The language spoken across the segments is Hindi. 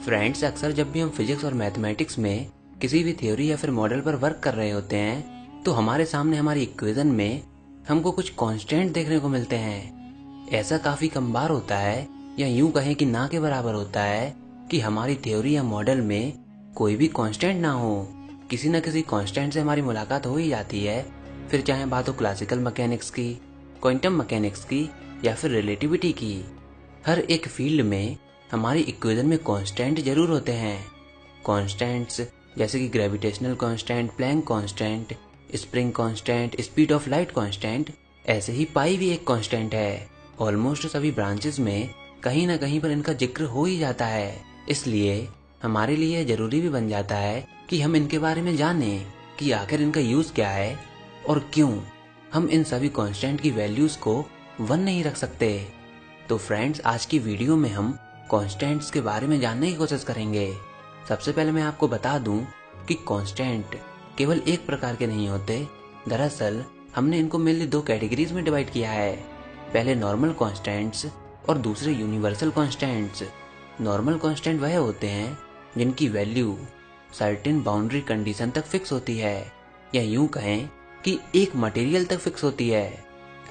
फ्रेंड्स, अक्सर जब भी हम फिजिक्स और मैथमेटिक्स में किसी भी थ्योरी या फिर मॉडल पर वर्क कर रहे होते हैं तो हमारे सामने हमारी इक्वेशन में हमको कुछ कांस्टेंट देखने को मिलते हैं। ऐसा काफी कम बार होता है, या यूं कहें कि ना के बराबर होता है, कि हमारी थ्योरी या मॉडल में कोई भी कांस्टेंट ना हो। किसी न किसी कांस्टेंट से हमारी मुलाकात हो ही जाती है, फिर चाहे बात हो क्लासिकल मैकेनिक्स की, क्वांटम मैकेनिक्स की या फिर रिलेटिविटी की। हर एक फील्ड में हमारी इक्वेशन में कांस्टेंट जरूर होते हैं। कांस्टेंट्स जैसे कि gravitational constant, Planck constant, spring constant, speed of light constant, ऐसे ही पाई भी एक कांस्टेंट है। ऑलमोस्ट सभी ब्रांचेस में कहीं ना कहीं पर इनका जिक्र हो ही जाता है। इसलिए हमारे लिए जरूरी भी बन जाता है कि हम इनके बारे में जानें कि आखिर इनका यूज क्या है और क्यों हम इन सभी कांस्टेंट की वैल्यूज को 1 नहीं रख सकते। तो फ्रेंड्स, आज की वीडियो में हम कांस्टेंट्स के बारे में जानने की कोशिश करेंगे। सबसे पहले मैं आपको बता दूं कि कांस्टेंट केवल एक प्रकार के नहीं होते। दरअसल हमने इनको मेनली 2 कैटेगरीज में डिवाइड किया है। पहले नॉर्मल कांस्टेंट्स और दूसरे यूनिवर्सल कांस्टेंट्स। नॉर्मल कांस्टेंट वह होते हैं जिनकी वैल्यू सर्टेन बाउंड्री कंडीशन तक फिक्स होती है, या यूं कहें कि एक मटेरियल तक फिक्स होती है।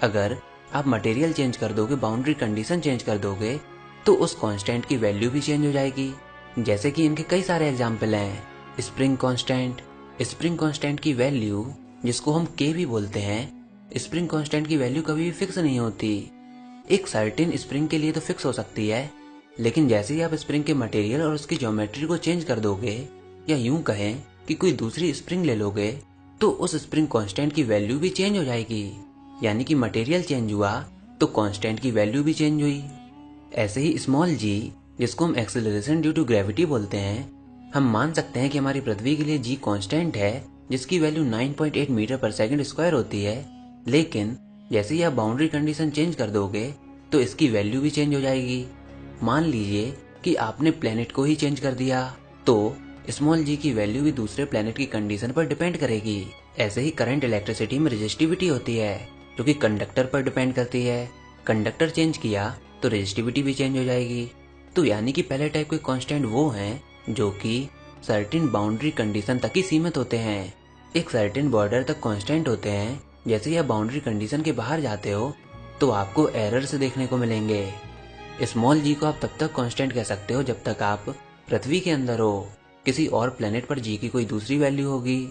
अगर आप मटेरियल चेंज कर दोगे, बाउंड्री कंडीशन चेंज कर दोगे, तो उस कांस्टेंट की वैल्यू भी चेंज हो जाएगी। जैसे कि इनके कई सारे एग्जाम्पल हैं। Spring constant. स्प्रिंग कांस्टेंट की वैल्यू, जिसको हम के भी बोलते हैं, स्प्रिंग कांस्टेंट की वैल्यू कभी भी फिक्स नहीं होती। एक सर्टेन स्प्रिंग के लिए तो फिक्स हो सकती है, लेकिन जैसे ही आप स्प्रिंग के मटेरियल और उसकी ज्योमेट्री को चेंज कर दोगे, या यूं कहें कि कोई दूसरी स्प्रिंग ले लोगे, तो उस स्प्रिंग कांस्टेंट की वैल्यू भी चेंज हो जाएगी। यानी कि मटेरियल चेंज हुआ तो कांस्टेंट की वैल्यू भी चेंज हुई। ऐसे ही स्मॉल जी, जिसको हम एक्सेलरेशन ड्यू टू ग्रेविटी बोलते हैं, हम मान सकते हैं कि हमारी पृथ्वी के लिए जी कांस्टेंट है, जिसकी वैल्यू 9.8 मीटर पर सेकंड स्क्वायर होती है। लेकिन जैसे ही आप बाउंड्री कंडीशन चेंज कर दोगे तो इसकी वैल्यू भी चेंज हो जाएगी। मान लीजिए कि आपने प्लेनेट को ही चेंज कर दिया, तो स्मॉल जी की वैल्यू भी दूसरे प्लेनेट की कंडीशन पर डिपेंड करेगी। ऐसे ही करंट इलेक्ट्रिसिटी में रेजिस्टिविटी होती है, जो कि कंडक्टर पर डिपेंड करती है। कंडक्टर चेंज किया तो रेजिस्टिविटी भी चेंज हो जाएगी। तो यानी कि पहले टाइप के कांस्टेंट वो हैं जो कि सर्टेन बाउंड्री कंडीशन तक ही सीमित होते हैं। एक सर्टेन बॉर्डर तक कांस्टेंट होते हैं। जैसे ही आप बाउंड्री कंडीशन के बाहर जाते हो तो आपको एरर्स देखने को मिलेंगे। स्मॉल जी को आप तब तक कांस्टेंट कह सकते हो जब तक आप पृथ्वी के अंदर हो। किसी और प्लेनेट पर जी की कोई दूसरी वैल्यू होगी।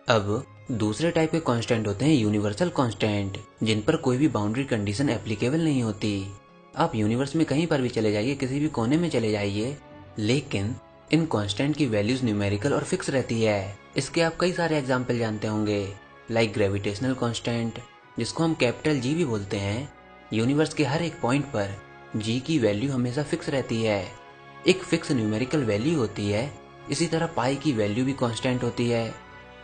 अब दूसरे टाइप के कांस्टेंट होते हैं यूनिवर्सल कांस्टेंट, जिन पर कोई भी बाउंड्री कंडीशन एप्लीकेबल नहीं होती। आप यूनिवर्स में कहीं पर भी चले जाइए, किसी भी कोने में चले जाइए, लेकिन इन कांस्टेंट की वैल्यूज न्यूमेरिकल और फिक्स रहती है। इसके आप कई सारे एग्जाम्पल जानते होंगे, लाइक ग्रेविटेशनल कांस्टेंट, जिसको हम कैपिटल जी भी बोलते हैं। यूनिवर्स के हर एक पॉइंट पर जी की वैल्यू हमेशा फिक्स रहती है, एक फिक्स न्यूमेरिकल वैल्यू होती है। इसी तरह पाई की वैल्यू भी कांस्टेंट होती है।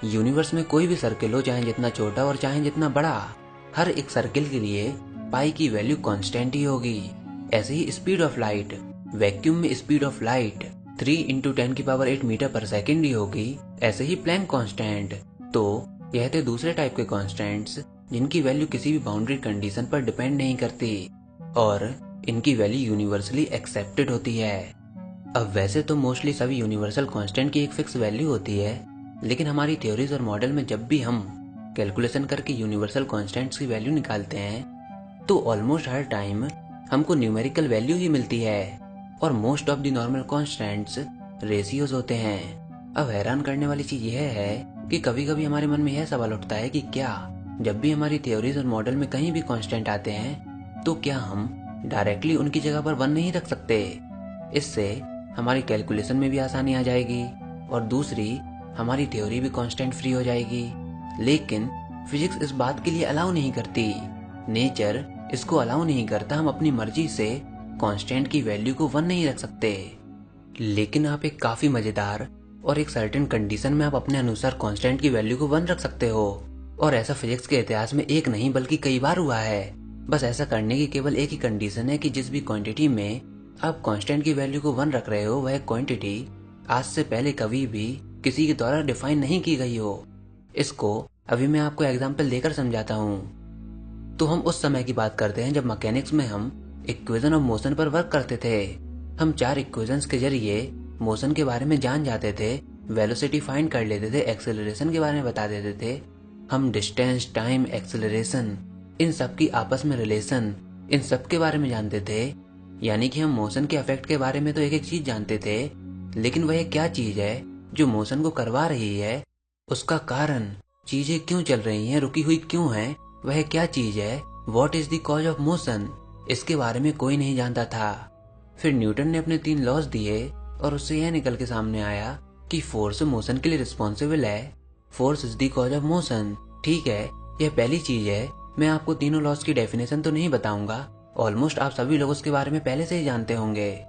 यूनिवर्स में कोई भी सर्किल हो, चाहे जितना छोटा और चाहे जितना बड़ा, हर एक सर्किल के लिए पाई की वैल्यू कांस्टेंट ही होगी। ऐसे ही स्पीड ऑफ लाइट, वैक्यूम में स्पीड ऑफ लाइट 3 × 10⁸ मीटर पर सेकेंड ही होगी। ऐसे ही प्लैंक कांस्टेंट। तो यह थे दूसरे टाइप के कांस्टेंट्स, जिनकी वैल्यू किसी भी बाउंड्री कंडीशन पर डिपेंड नहीं करती और इनकी वैल्यू यूनिवर्सली एक्सेप्टेड होती है। अब वैसे तो मोस्टली सभी यूनिवर्सल कांस्टेंट की एक फिक्स वैल्यू होती है, लेकिन हमारी थ्योरीज और मॉडल में जब भी हम कैलकुलेशन करके यूनिवर्सल कांस्टेंट्स की वैल्यू निकालते हैं तो ऑलमोस्ट हर टाइम हमको न्यूमेरिकल वैल्यू ही मिलती है, और most of the normal constants ratios होते हैं। अब हैरान करने वाली चीज यह है कि कभी कभी हमारे मन में यह सवाल उठता है कि क्या जब भी हमारी थ्योरीज और मॉडल में कहीं भी कांस्टेंट आते हैं तो क्या हम डायरेक्टली उनकी जगह पर 1 नहीं रख सकते। इससे हमारी कैलकुलेशन में भी आसानी आ जाएगी और दूसरी हमारी थ्योरी भी कांस्टेंट फ्री हो जाएगी। लेकिन फिजिक्स इस बात के लिए अलाउ नहीं करती, नेचर इसको अलाउ नहीं करता। हम अपनी मर्जी से कांस्टेंट की वैल्यू को 1 नहीं रख सकते। लेकिन आप एक काफी मजेदार और एक सर्टेन कंडीशन में आप अपने अनुसार कांस्टेंट की वैल्यू को 1 रख सकते हो, और ऐसा फिजिक्स के इतिहास में एक नहीं बल्कि कई बार हुआ है। बस ऐसा करने की केवल एक ही कंडीशन है कि जिस भी क्वांटिटी में आप कांस्टेंट की वैल्यू को 1 रख रहे हो, वह क्वांटिटी आज से पहले कभी भी किसी के द्वारा डिफाइन नहीं की गई हो। इसको अभी मैं आपको एग्जांपल देकर समझाता हूँ। तो हम उस समय की बात करते हैं जब मैकेनिक्स में हम इक्वेशन ऑफ मोशन पर वर्क करते थे। हम 4 इक्वेशंस के जरिए मोशन के बारे में जान जाते थे, वेलोसिटी फाइंड कर लेते थे, एक्सेलरेशन के बारे में बता देते थे। हम डिस्टेंस, टाइम, एक्सेलरेशन, इन सब की आपस में रिलेशन, इन सब के बारे में जानते थे। यानी कि हम मोशन के इफेक्ट के बारे में तो एक एक चीज जानते थे, लेकिन वह क्या चीज है जो मोशन को करवा रही है, उसका कारण, चीजें क्यों चल रही हैं, रुकी हुई क्यों है, वह क्या चीज है, what is the cause of motion, इसके बारे में कोई नहीं जानता था। फिर न्यूटन ने अपने 3 लॉज दिए और उससे यह निकल के सामने आया कि फोर्स मोशन के लिए रिस्पॉन्सिबल है। Force is the cause of motion. ठीक है, यह पहली चीज है। मैं आपको तीनों लॉज की डेफिनेशन तो नहीं बताऊंगा, ऑलमोस्ट आप सभी लोग उसके बारे में पहले से ही जानते होंगे।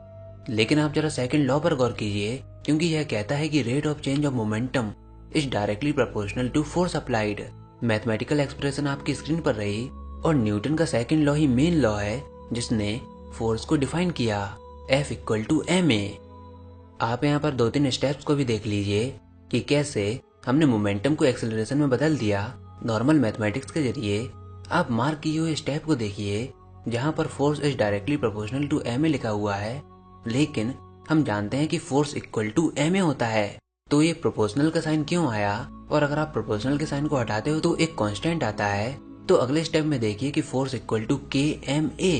लेकिन आप जरा सेकंड लॉ पर गौर कीजिए, क्योंकि यह कहता है कि rate of change of momentum is directly proportional to force applied. Mathematical expression आपकी स्क्रीन पर रही और न्यूटन का सेकंड लॉ ही मेन लॉ है जिसने फोर्स को डिफाइन किया, F इक्वल टू ma। आप यहाँ पर 2-3 स्टेप्स को भी देख लीजिए कि कैसे हमने मोमेंटम को एक्सेलरेशन में बदल दिया नॉर्मल मैथमेटिक्स के जरिए। आप मार्क किए हुए स्टेप को देखिए जहाँ पर force is directly proportional to ma लिखा हुआ है, लेकिन हम जानते हैं कि फोर्स इक्वल टू ma होता है। तो ये प्रोपोर्शनल का साइन क्यों आया? और अगर आप प्रोपोर्शनल के साइन को हटाते हो तो एक कांस्टेंट आता है। तो अगले स्टेप में देखिए कि फोर्स इक्वल टू kma।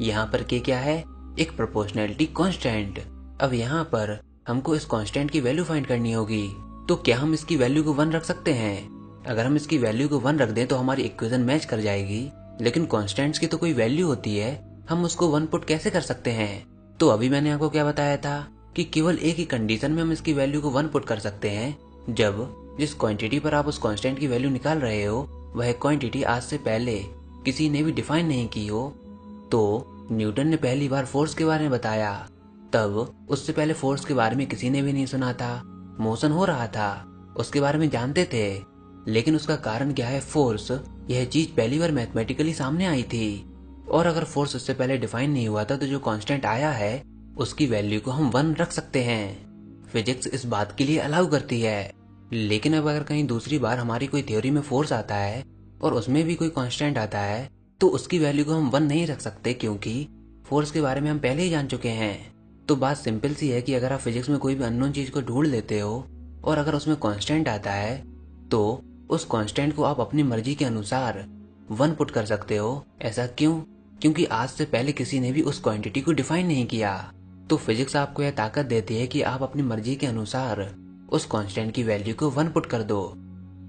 यहाँ पर k क्या है? एक प्रोपोर्शनैलिटी कांस्टेंट। अब यहाँ पर हमको इस कांस्टेंट की वैल्यू फाइंड करनी होगी। तो क्या हम इसकी वैल्यू को 1 रख सकते हैं? अगर हम इसकी वैल्यू को 1 रख दें तो हमारी इक्वेशन मैच कर जाएगी, लेकिन कांस्टेंट्स की तो कोई वैल्यू होती है, हम उसको 1 पुट कैसे कर सकते हैं? तो अभी मैंने आपको क्या बताया था कि केवल एक ही कंडीशन में हम इसकी वैल्यू को 1 पुट कर सकते हैं, जब जिस क्वांटिटी पर आप उस कांस्टेंट की वैल्यू निकाल रहे हो वह क्वांटिटी आज से पहले किसी ने भी डिफाइन नहीं की हो। तो न्यूटन ने पहली बार फोर्स के बारे में बताया, तब उससे पहले फोर्स के बारे में किसी ने भी नहीं सुना था। मोशन हो रहा था, उसके बारे में जानते थे, लेकिन उसका कारण क्या है? फोर्स। यह चीज पहली बार मैथमेटिकली सामने आई थी। और अगर फोर्स उससे पहले डिफाइन नहीं हुआ था तो जो कांस्टेंट आया है उसकी वैल्यू को हम 1 रख सकते हैं। फिजिक्स इस बात के लिए अलाउ करती है। लेकिन अब अगर कहीं दूसरी बार हमारी कोई थ्योरी में फोर्स आता है और उसमें भी कोई कांस्टेंट आता है तो उसकी वैल्यू को हम 1 नहीं रख सकते, क्योंकि फोर्स के बारे में हम पहले ही जान चुके हैं। तो बात सिंपल सी है कि अगर आप फिजिक्स में कोई भी अननोन चीज को ढूंढ लेते हो और अगर उसमें कांस्टेंट आता है तो उस कांस्टेंट को आप अपनी मर्जी के अनुसार 1 पुट कर सकते हो। ऐसा क्यों? क्योंकि आज से पहले किसी ने भी उस क्वांटिटी को डिफाइन नहीं किया। तो फिजिक्स आपको यह ताकत देती है कि आप अपनी मर्जी के अनुसार उस कांस्टेंट की वैल्यू को 1 पुट कर दो।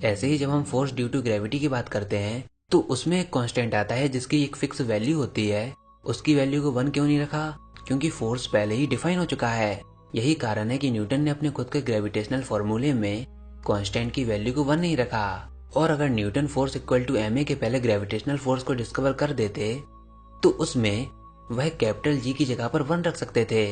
ऐसे ही जब हम फोर्स ड्यू टू ग्रेविटी की बात करते हैं तो उसमें एक कांस्टेंट आता है जिसकी एक फिक्स वैल्यू होती है। उसकी वैल्यू को 1 क्यों नहीं रखा? क्योंकि फोर्स पहले ही डिफाइन हो चुका है। यही कारण है कि न्यूटन ने अपने खुद के ग्रेविटेशनल फॉर्मूले में कांस्टेंट की वैल्यू को 1 नहीं रखा। और अगर Newton force equal to ma के पहले ग्रेविटेशनल फोर्स को डिस्कवर कर देते तो उसमें वह कैपिटल G की जगह पर 1 रख सकते थे।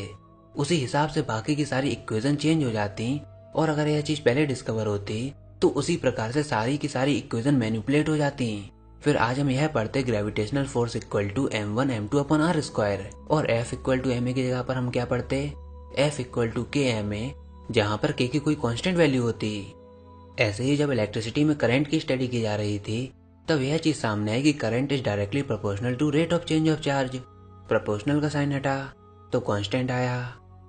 उसी हिसाब से बाकी की सारी इक्वेशन चेंज हो जाती, और अगर यह चीज पहले डिस्कवर होती तो उसी प्रकार से सारी की सारी इक्वेशन मैनिपुलेट हो जाती। फिर आज हम यह पढ़ते gravitational force equal to m1 m2 upon r square, और F इक्वल टू ma की जगह पर हम क्या पढ़ते? F इक्वल टू kma, जहाँ पर k की कोई कांस्टेंट वैल्यू होती। ऐसे ही जब इलेक्ट्रिसिटी में करंट की स्टडी की जा रही थी तब यह चीज सामने आई कि current is directly proportional to rate of change of charge. Proportional का साइन हटा तो कांस्टेंट आया,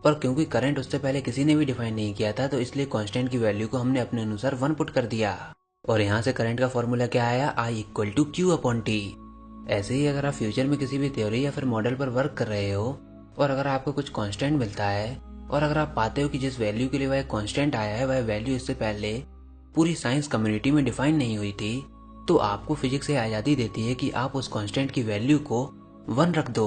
और क्योंकि करंट उससे पहले किसी ने भी डिफाइन नहीं किया था तो इसलिए कांस्टेंट की वैल्यू को हमने अपने अनुसार 1 पुट कर दिया। और यहाँ से करंट का फॉर्मूला क्या आया? I equal to Q upon T। ऐसे ही अगर आप फ्यूचर में किसी भी थ्योरी या फिर मॉडल पर वर्क कर रहे हो और अगर आपको कुछ कांस्टेंट मिलता है और अगर आप पाते हो कि जिस वैल्यू के लिए वह कांस्टेंट आया है वह वैल्यू इससे पहले पूरी साइंस कम्युनिटी में डिफाइन नहीं हुई थी, तो आपको फिजिक्स से आज़ादी देती है कि आप उस कांस्टेंट की वैल्यू को 1 रख दो।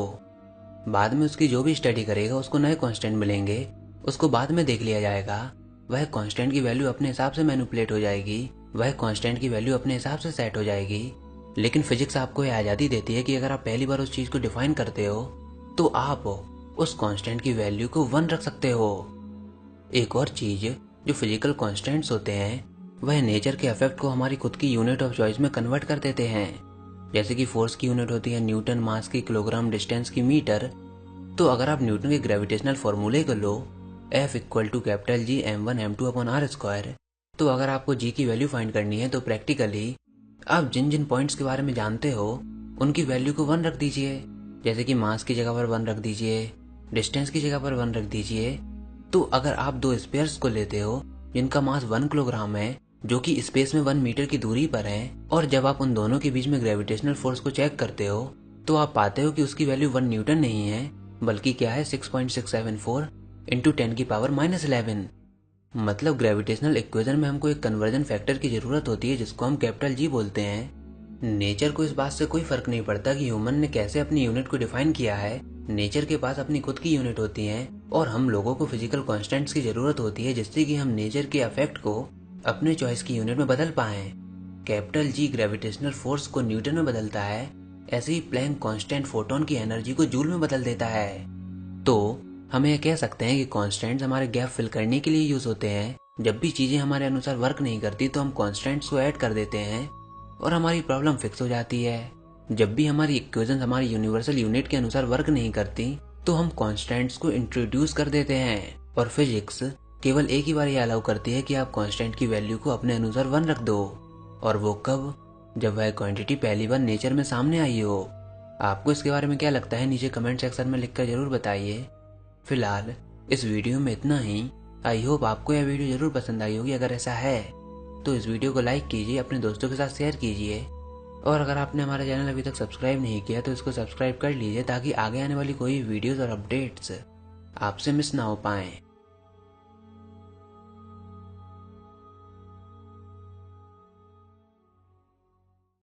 बाद में उसकी जो भी स्टडी करेगा उसको नए कांस्टेंट मिलेंगे, उसको बाद में देख लिया जाएगा। वह कांस्टेंट की वैल्यू अपने हिसाब से मैनिपुलेट हो जाएगी, वह कांस्टेंट की वैल्यू अपने हिसाब से सेट हो जाएगी। लेकिन फिजिक्स आपको यह आज़ादी देती है कि अगर आप पहली बार उस चीज को डिफाइन करते हो तो आप उस कांस्टेंट की वैल्यू को 1 रख सकते हो। एक और चीज जो फिजिकल कांस्टेंट्स होते हैं वह नेचर के इफेक्ट को हमारी खुद की यूनिट ऑफ चॉइस में कन्वर्ट कर देते हैं। जैसे कि फोर्स की यूनिट होती है न्यूटन, मास की किलोग्राम, डिस्टेंस की मीटर। तो अगर आप न्यूटन के ग्रेविटेशनल फॉर्मूले को लो F equal to capital G m1 m2 upon r square, तो अगर आपको G की वैल्यू फाइंड करनी है तो प्रैक्टिकली आप जिन जिन पॉइंट्स के बारे में जानते हो उनकी वैल्यू को 1 रख दीजिए। जैसे कि मास की जगह पर 1 रख दीजिए, डिस्टेंस की जगह पर 1 रख दीजिए। तो अगर आप दो स्पेयर्स को लेते हो जिनका मास 1 किलोग्राम है, जो कि स्पेस में 1 मीटर की दूरी पर है, और जब आप उन दोनों के बीच में ग्रेविटेशनल फोर्स को चेक करते हो तो आप पाते हो कि उसकी वैल्यू 1 न्यूटन नहीं है, बल्कि क्या है 6.674 इंटू 10⁻11। मतलब ग्रेविटेशनल इक्वेशन में हमको एक कन्वर्जन फैक्टर की जरूरत होती है जिसको हम कैपिटल जी बोलते हैं। नेचर को इस बात से कोई फर्क नहीं पड़ता कि ह्यूमन ने कैसे अपनी यूनिट को डिफाइन किया है। नेचर के पास अपनी खुद की यूनिट होती है और हम लोगों को फिजिकल कांस्टेंट्स की जरूरत होती है जिससे कि हम नेचर के इफेक्ट को अपने चॉइस की यूनिट में बदल पाएं। कैपिटल जी ग्रेविटेशनल फोर्स को न्यूटन में बदलता है, ऐसे ही प्लैंक कांस्टेंट फोटोन की एनर्जी को जूल में बदल देता है। तो हम ये कह सकते हैं कि कांस्टेंट्स हमारे गैप फिल करने के लिए यूज होते हैं। जब भी चीजें हमारे अनुसार वर्क नहीं करती तो हम कांस्टेंट्स को ऐड कर देते हैं और हमारी प्रॉब्लम फिक्स हो जाती है। जब भी हमारी इक्वेशन हमारी यूनिवर्सल यूनिट के अनुसार वर्क नहीं करती तो हम कांस्टेंट्स को इंट्रोड्यूस कर देते हैं, और फिजिक्स केवल एक ही बार ये अलाउ करती है कि आप कांस्टेंट की वैल्यू को अपने अनुसार 1 रख दो। और वो कब? जब वह क्वांटिटी पहली बार नेचर में सामने आई हो। आपको इसके बारे में क्या लगता है नीचे कमेंट सेक्शन में लिखकर जरूर बताइए। फिलहाल इस वीडियो में इतना ही। आई होप आपको यह वीडियो जरूर पसंद आई होगी। अगर ऐसा है तो इस वीडियो को लाइक कीजिए, अपने दोस्तों के साथ शेयर कीजिए, और अगर आपने हमारा चैनल अभी तक सब्सक्राइब नहीं किया तो इसको सब्सक्राइब कर लीजिए ताकि आगे आने वाली कोई वीडियोस और अपडेट्स आपसे मिस ना हो पाएं।